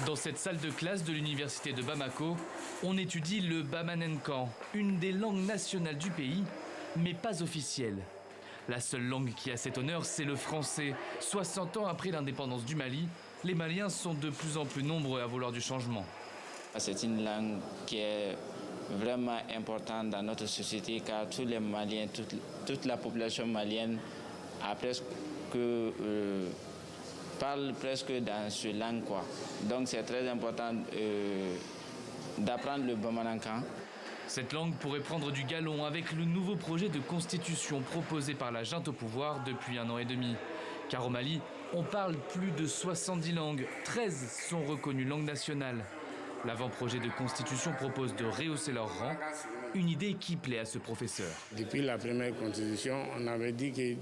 Dans cette salle de classe de l'université de Bamako, on étudie le bamanankan, une des langues nationales du pays, mais pas officielle. La seule langue qui a cet honneur, c'est le français. 60 ans après l'indépendance du Mali, les Maliens sont de plus en plus nombreux à vouloir du changement. C'est une langue qui est vraiment importante dans notre société car tous les Maliens, toute la population malienne parle presque dans cette langue, quoi. Donc c'est très important d'apprendre le bamanankan. Cette langue pourrait prendre du galon avec le nouveau projet de constitution proposé par la junte au pouvoir depuis 1 an et demi. Car au Mali, on parle plus de 70 langues, 13 sont reconnues langues nationales. L'avant-projet de constitution propose de rehausser leur rang, une idée qui plaît à ce professeur. Depuis la première constitution, on avait dit que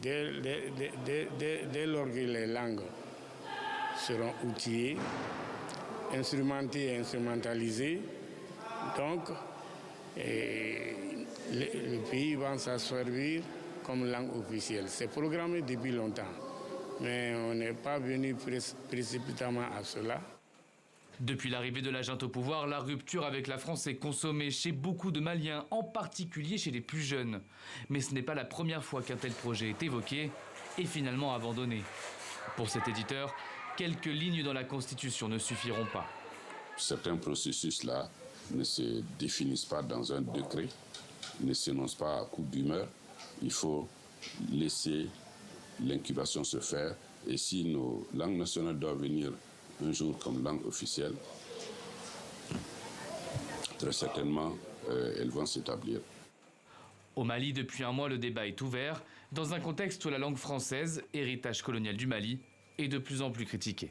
dès lors que les langues seront outillées, instrumentées et instrumentalisées, donc le pays va s'en servir comme langue officielle. C'est programmé depuis longtemps, mais on n'est pas venu précipitamment à cela. Depuis l'arrivée de la junte au pouvoir, la rupture avec la France est consommée chez beaucoup de Maliens, en particulier chez les plus jeunes. Mais ce n'est pas la première fois qu'un tel projet est évoqué et finalement abandonné. Pour cet éditeur, quelques lignes dans la Constitution ne suffiront pas. Certains processus-là ne se définissent pas dans un décret, ne s'énoncent pas à coup d'humeur. Il faut laisser l'incubation se faire. Et si nos langues nationales doivent venir un jour comme langue officielle, très certainement, elles vont s'établir. Au Mali, depuis 1 mois, le débat est ouvert, dans un contexte où la langue française, héritage colonial du Mali, est de plus en plus critiquée.